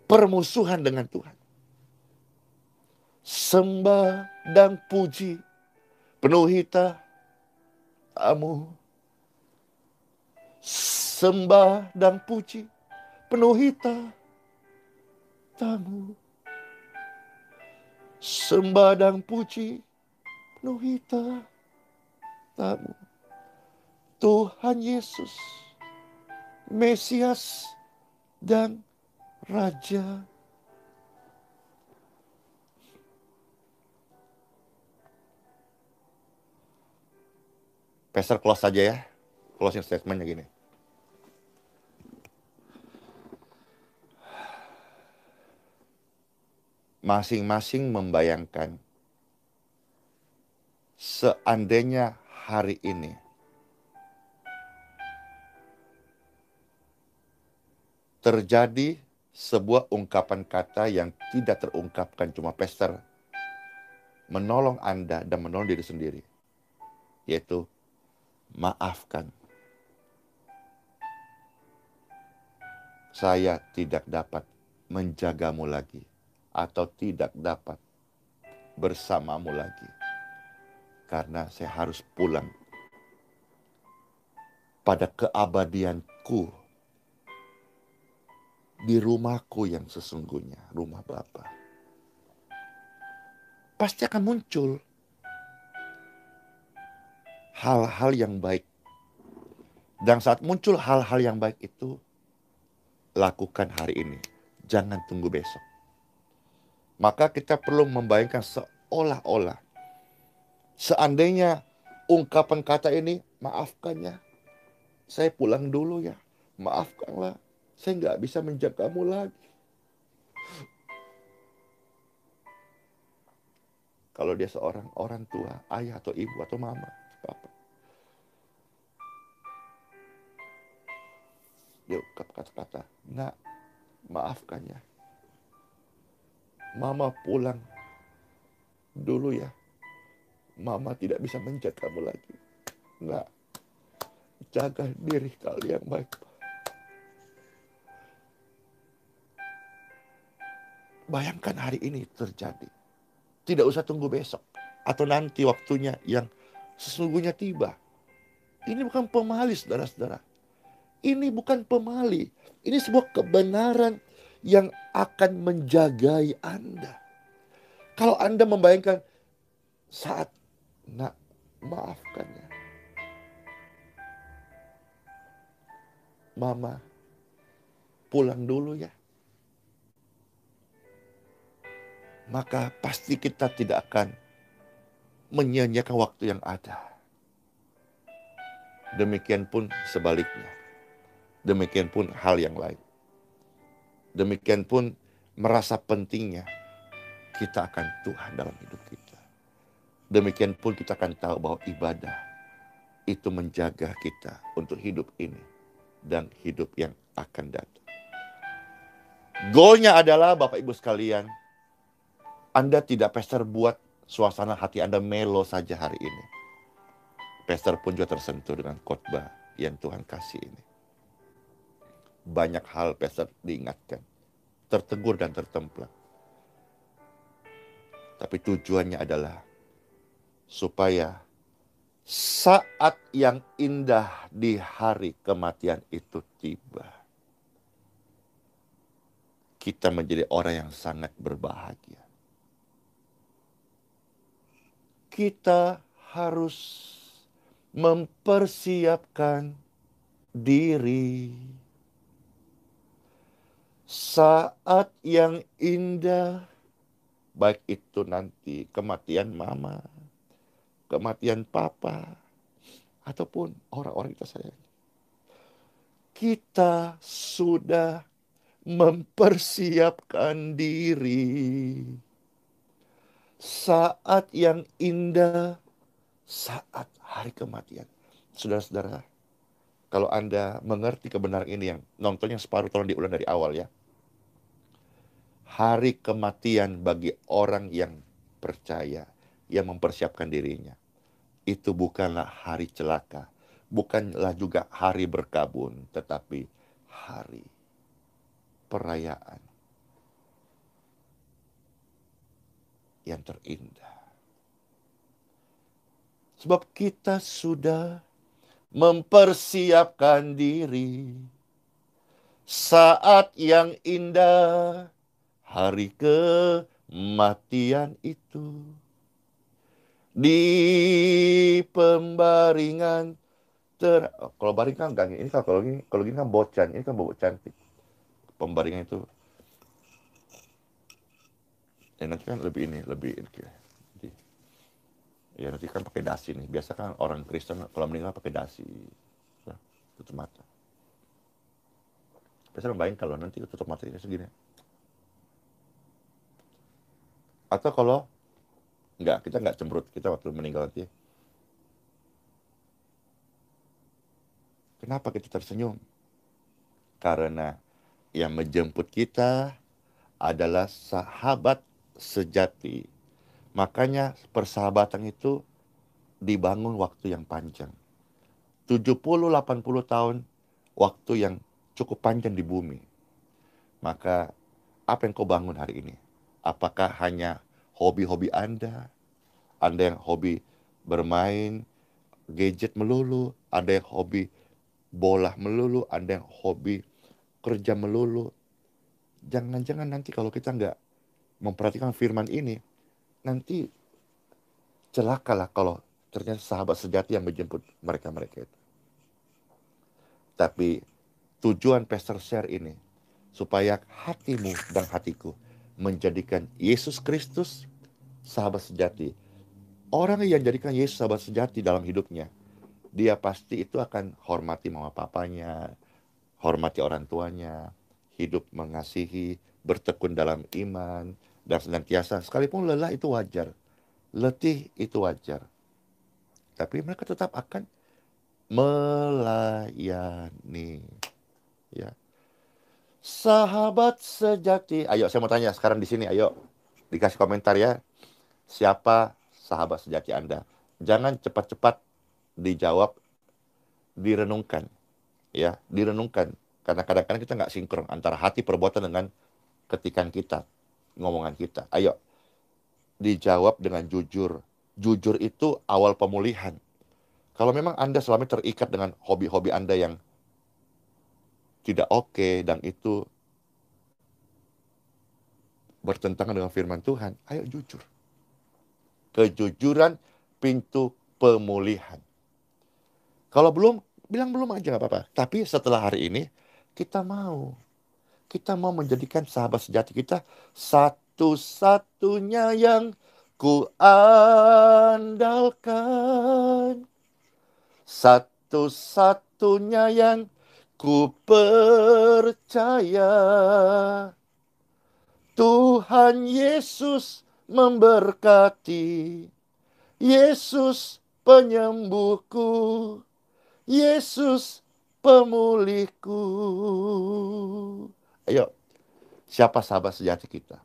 permusuhan dengan Tuhan. Sembah dan puji penuhi tamu. Sembah dan puji penuhi tamu. Sembah dan puji penuhi tamu. Tuhan Yesus, Mesias dan Raja. Pastor close saja ya. Closing statementnya gini. Masing-masing membayangkan seandainya hari ini terjadi sebuah ungkapan kata yang tidak terungkapkan, cuma pastor menolong Anda dan menolong diri sendiri, yaitu maafkan. Saya tidak dapat menjagamu lagi atau tidak dapat bersamamu lagi karena saya harus pulang pada keabadianku di rumahku yang sesungguhnya, rumah Bapa. Pasti akan muncul hal-hal yang baik. Dan saat muncul hal-hal yang baik itu, lakukan hari ini. Jangan tunggu besok. Maka kita perlu membayangkan seolah-olah seandainya ungkapan kata ini, maafkan ya, saya pulang dulu ya, maafkanlah, saya nggak bisa menjagamu lagi. Kalau dia seorang orang tua, ayah atau ibu atau mama, papa, dia ungkap kata-kata, nak, maafkan ya, mama pulang dulu ya, mama tidak bisa menjagamu lagi. Nak, jaga diri kalian baik. Bayangkan hari ini terjadi. Tidak usah tunggu besok. Atau nanti waktunya yang sesungguhnya tiba. Ini bukan pemali, saudara-saudara. Ini bukan pemali. Ini sebuah kebenaran yang akan menjagai Anda. Kalau Anda membayangkan saat nak maafkannya, mama pulang dulu ya, maka pasti kita tidak akan menyia-nyiakan waktu yang ada. Demikian pun sebaliknya. Demikian pun hal yang lain. Demikian pun merasa pentingnya kita akan Tuhan dalam hidup kita. Demikian pun kita akan tahu bahwa ibadah itu menjaga kita untuk hidup ini dan hidup yang akan datang. Goalnya adalah Bapak Ibu sekalian, Anda tidak pastor buat suasana hati Anda melo saja hari ini. Pastor pun juga tersentuh dengan khotbah yang Tuhan kasih ini. Banyak hal pastor diingatkan, tertegur dan tertemplak. Tapi tujuannya adalah supaya saat yang indah di hari kematian itu tiba, kita menjadi orang yang sangat berbahagia. Kita harus mempersiapkan diri. Saat yang indah, baik itu nanti kematian mama, kematian papa, ataupun orang-orang kita sayang. Kita sudah mempersiapkan diri. Saat yang indah, saat hari kematian. Saudara-saudara, kalau Anda mengerti kebenaran ini, yang nontonnya separuh tolong diulang dari awal ya. Hari kematian bagi orang yang percaya, yang mempersiapkan dirinya, itu bukanlah hari celaka, bukanlah juga hari berkabun, tetapi hari perayaan yang terindah. Sebab kita sudah mempersiapkan diri. Saat yang indah, hari kematian itu. Di pembaringan kalau baring kan enggak, ini kalau gini kan bocan, ini kan bobot cantik. Pembaringan itu. Nanti kan lebih ya nanti kan pakai dasi nih. Biasa kan orang Kristen kalau meninggal pakai dasi. Nah, tutup mata. Biasa bayangin kalau nanti tutup mata ini segini. Atau kalau kita nggak cemberut, kita waktu meninggal nanti. Kenapa kita tersenyum? Karena yang menjemput kita adalah sahabat sejati. Makanya persahabatan itu dibangun waktu yang panjang. 70-80 tahun waktu yang cukup panjang di bumi. Maka apa yang kau bangun hari ini? Apakah hanya hobi-hobi Anda? Anda yang hobi bermain gadget melulu, Anda yang hobi bola melulu, Anda yang hobi kerja melulu. Jangan-jangan nanti kalau kita nggak memperhatikan firman ini, nanti celakalah kalau ternyata sahabat sejati yang menjemput mereka-mereka itu. Tapi tujuan pastor share ini supaya hatimu dan hatiku menjadikan Yesus Kristus sahabat sejati. Orang yang jadikan Yesus sahabat sejati dalam hidupnya, dia pasti itu akan hormati mama papanya, hormati orang tuanya, hidup mengasihi, bertekun dalam iman, dan senantiasa. Sekalipun lelah itu wajar, letih itu wajar. Tapi mereka tetap akan melayani. Ya. Sahabat sejati. Ayo, saya mau tanya sekarang di sini. Ayo, dikasih komentar ya. Siapa sahabat sejati Anda? Jangan cepat-cepat dijawab, direnungkan. Ya, direnungkan. Karena kadang-kadang kita nggak sinkron antara hati perbuatan dengan ketikan kita, ngomongan kita. Ayo, dijawab dengan jujur. Jujur itu awal pemulihan. Kalau memang Anda selama ini terikat dengan hobi-hobi Anda yang tidak oke dan itu bertentangan dengan firman Tuhan, ayo jujur. Kejujuran pintu pemulihan. Kalau belum, bilang belum aja nggak apa-apa. Tapi setelah hari ini, kita mau menjadikan sahabat sejati kita satu-satunya yang ku andalkan. Satu-satunya yang ku percaya. Tuhan Yesus memberkati. Yesus penyembuhku. Yesus pemulihku. Ayo, siapa sahabat sejati kita?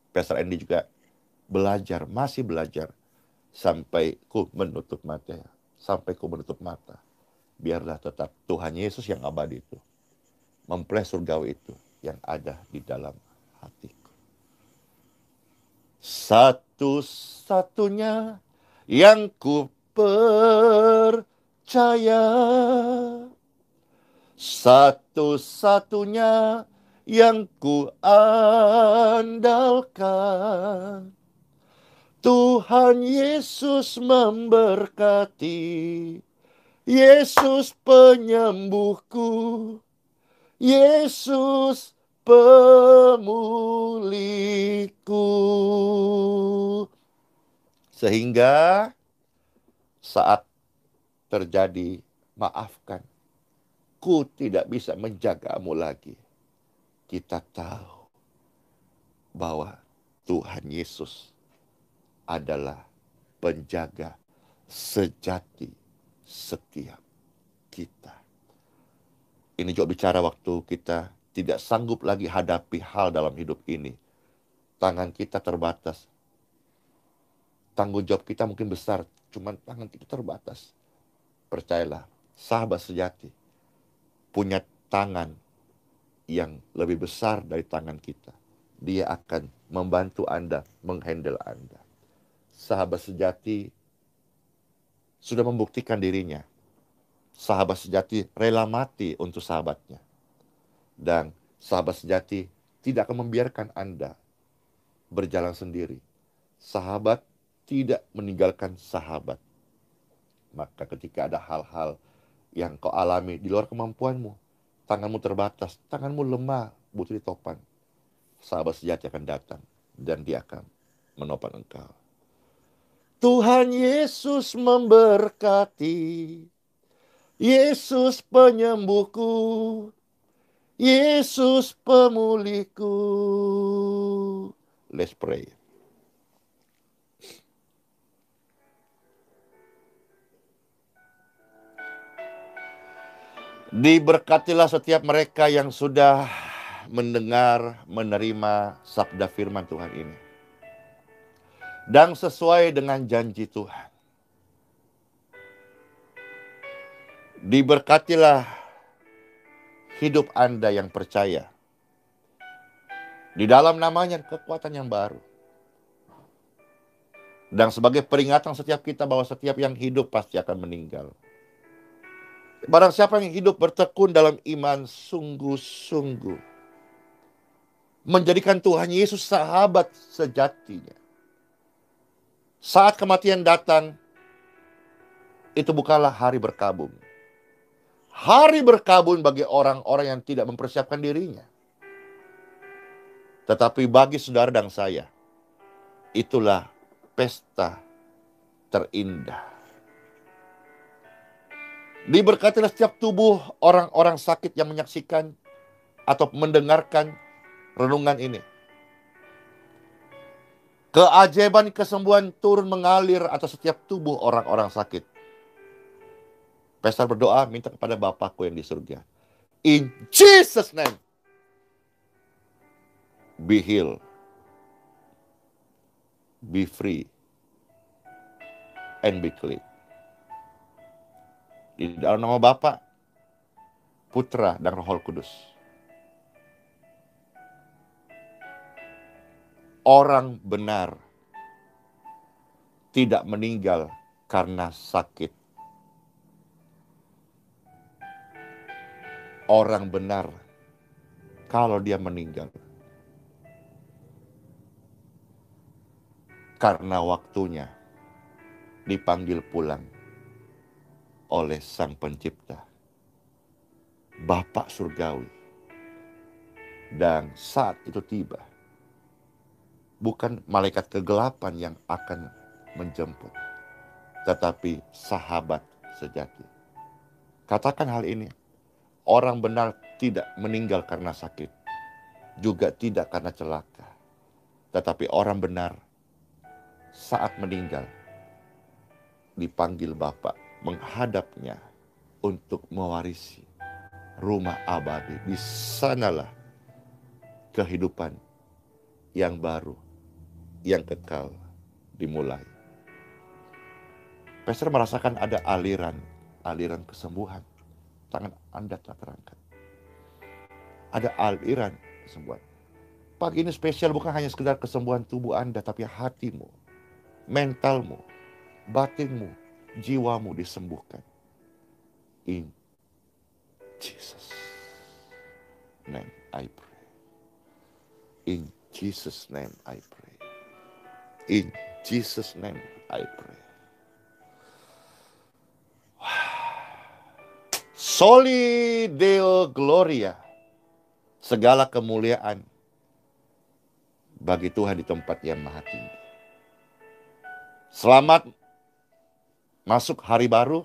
Pastor Andy juga belajar, masih belajar. Sampai ku menutup mata. Sampai ku menutup mata. Biarlah tetap Tuhan Yesus yang abadi itu. Mempelai surgawi itu yang ada di dalam hatiku. Satu-satunya yang ku percaya. Satu-satunya yang ku andalkan. Tuhan Yesus memberkati. Yesus penyembuhku. Yesus pemulihku. Sehingga saat terjadi, maafkan, ku tidak bisa menjagamu lagi. Kita tahu bahwa Tuhan Yesus adalah penjaga sejati setiap kita. Ini juga bicara waktu kita tidak sanggup lagi hadapi hal dalam hidup ini. Tangan kita terbatas. Tanggung jawab kita mungkin besar, cuman tangan kita terbatas. Percayalah, sahabat sejati punya tangan yang lebih besar dari tangan kita. Dia akan membantu Anda, menghandle Anda. Sahabat sejati sudah membuktikan dirinya. Sahabat sejati rela mati untuk sahabatnya. Dan sahabat sejati tidak akan membiarkan Anda berjalan sendiri. Sahabat tidak meninggalkan sahabat. Maka ketika ada hal-hal yang kau alami di luar kemampuanmu, tanganmu terbatas, tanganmu lemah, butuh ditopang, sahabat sejati akan datang dan dia akan menopang engkau. Tuhan Yesus memberkati. Yesus penyembuhku. Yesus pemulihku. Let's pray. Diberkatilah setiap mereka yang sudah mendengar, menerima sabda firman Tuhan ini. Dan sesuai dengan janji Tuhan. Diberkatilah hidup Anda yang percaya. Di dalam namanya kekuatan yang baru. Dan sebagai peringatan setiap kita bahwa setiap yang hidup pasti akan meninggal. Barang siapa yang hidup bertekun dalam iman sungguh-sungguh. Menjadikan Tuhan Yesus sahabat sejatinya. Saat kematian datang, itu bukanlah hari berkabung. Hari berkabung bagi orang-orang yang tidak mempersiapkan dirinya. Tetapi bagi saudara dan saya, itulah pesta terindah. Diberkatilah setiap tubuh orang-orang sakit yang menyaksikan atau mendengarkan renungan ini. Keajaiban kesembuhan turun mengalir atas setiap tubuh orang-orang sakit. Pastor berdoa minta kepada Bapakku yang di surga. In Jesus' name. Be healed. Be free. And be clean. Di dalam nama Bapa, Putra, dan Roh Kudus. Orang benar tidak meninggal karena sakit. orang benar kalau dia meninggal karena waktunya dipanggil pulang oleh Sang Pencipta, Bapa Surgawi. Dan saat itu tiba, bukan malaikat kegelapan yang akan menjemput, tetapi sahabat sejati. Katakan hal ini, orang benar tidak meninggal karena sakit, juga tidak karena celaka. Tetapi orang benar saat meninggal dipanggil Bapa menghadapnya untuk mewarisi rumah abadi. Di sanalah kehidupan yang baru, yang kekal dimulai. Pastor merasakan ada aliran kesembuhan. Tangan Anda telah terangkat. Ada aliran kesembuhan. Pagi ini spesial bukan hanya sekedar kesembuhan tubuh Anda, tapi hatimu, mentalmu, batinmu, jiwamu disembuhkan. In Jesus' name I pray. In Jesus' name I pray. In Jesus' name I pray. Soli Deo Gloria. Segala kemuliaan bagi Tuhan di tempat yang maha tinggi. Selamat masuk hari baru.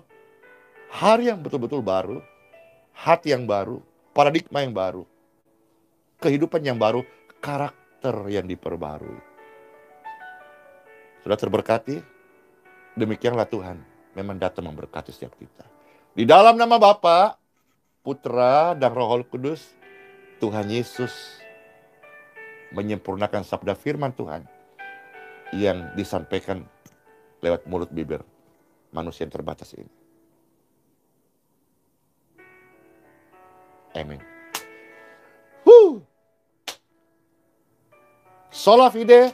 Hari yang betul-betul baru. Hati yang baru. Paradigma yang baru. Kehidupan yang baru. Karakter yang diperbarui. Sudah terberkati? Demikianlah Tuhan memang datang memberkati setiap kita. Di dalam nama Bapa, Putra, dan Roh Kudus, Tuhan Yesus menyempurnakan sabda firman Tuhan yang disampaikan lewat mulut bibir manusia yang terbatas ini. Amin. Sola fide.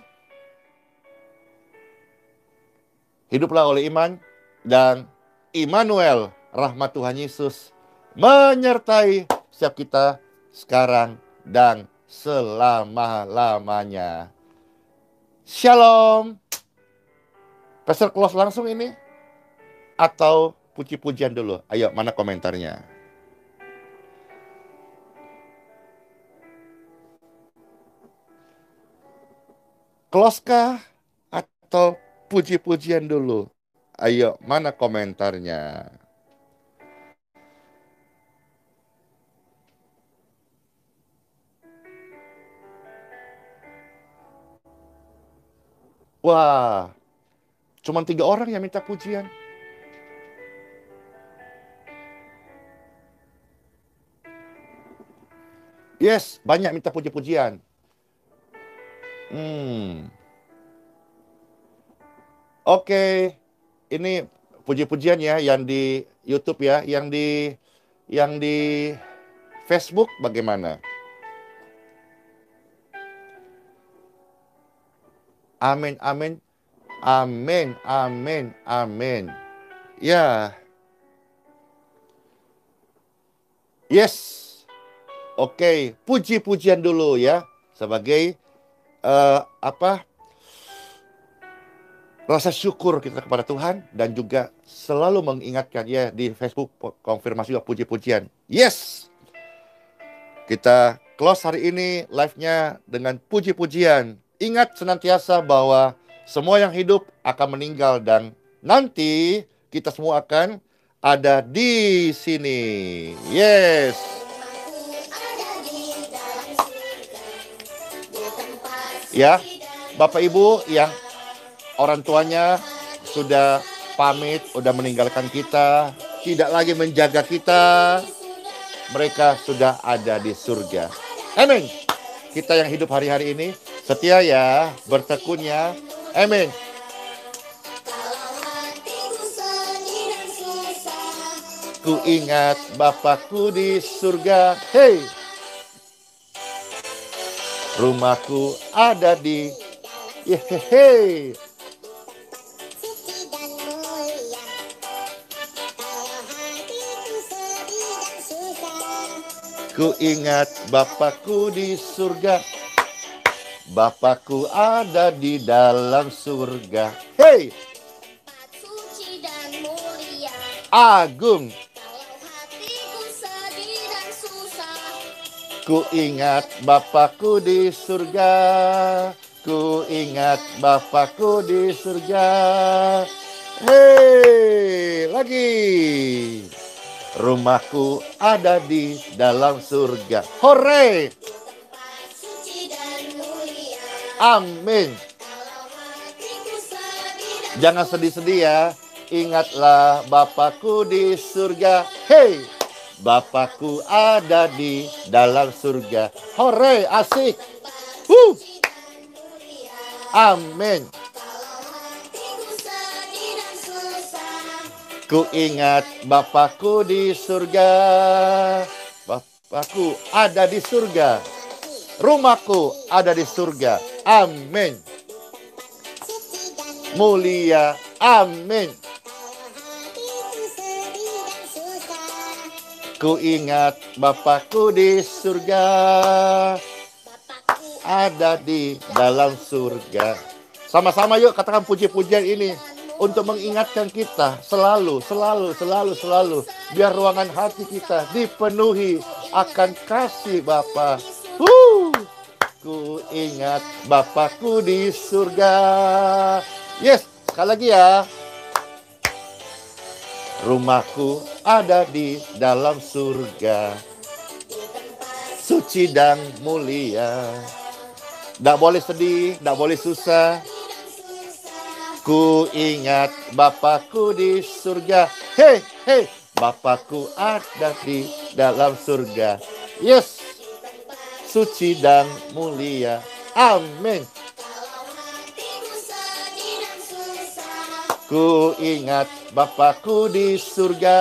Hiduplah oleh iman, dan Immanuel, rahmat Tuhan Yesus menyertai setiap kita sekarang dan selama-lamanya. Shalom. Pastor close langsung ini atau puji-pujian dulu? Ayo, mana komentarnya? Close kah atau puji-pujian dulu? Ayo, mana komentarnya? Wah, cuma 3 orang yang minta pujian. Yes, banyak minta puji-pujian. Oke. Ini puji-pujian ya yang di YouTube ya, yang di Facebook bagaimana? Amin, amin. Amin, amin, amin. Ya. Yes. Oke, puji-pujian dulu ya sebagai rasa syukur kita kepada Tuhan, dan juga selalu mengingatkan ya di Facebook konfirmasi juga puji-pujian. Yes. Kita close hari ini live-nya dengan puji-pujian. Ingat senantiasa bahwa semua yang hidup akan meninggal, dan nanti kita semua akan ada di sini. Yes. Ya, Bapak Ibu yang orang tuanya sudah pamit, sudah meninggalkan kita, tidak lagi menjaga kita, mereka sudah ada di surga. Amin. Kita yang hidup hari-hari ini setia ya, bertekun ya. Amin. Ku ingat Bapakku di surga. Hey. Rumahku ada di Yehehe. Ku ingat Bapakku di surga. Bapakku ada di dalam surga. Hei! Suci dan mulia. Agung. Kalau hatiku sedih dan susah. Ku ingat Bapakku di surga. Ku ingat Bapakku di surga. Hei! Lagi. Rumahku ada di dalam surga. Hore! Tempat suci dan mulia. Amin. Kalau hatiku sedih dan Jangan sedih-sedih ya. Ingatlah Bapakku di surga. Hei! Bapakku ada di dalam surga. Hore! Asik. suci dan mulia. Amin. Kalau hatiku sedih dan susah. Ku ingat Bapakku di surga. Bapakku ada di surga. Rumahku ada di surga. Amin. Suci dan Mulia. Amin. hatiku sedih dan susah. Ku ingat Bapakku di surga. Bapakku Ada di dalam surga. Sama-sama yuk katakan puji-pujian ini. Untuk mengingatkan kita selalu. Biar ruangan hati kita dipenuhi akan kasih Bapa. Ku ingat Bapakku di surga. Yes, sekali lagi ya. Rumahku ada di dalam surga. Suci dan mulia. Tidak boleh sedih, tidak boleh susah. Ku ingat Bapakku di surga. Hei, hei, Bapakku ada di dalam surga. Yes, suci dan mulia. Amin. kalau hatiku sedih dan susah. Ku ingat Bapakku di surga.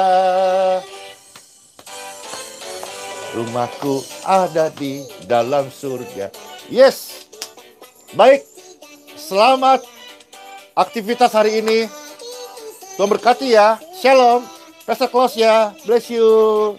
Rumahku ada di dalam surga. Yes. Baik. Selamat aktivitas hari ini. Tuhan berkati ya. Shalom. Pastor Klaus ya. Bless you.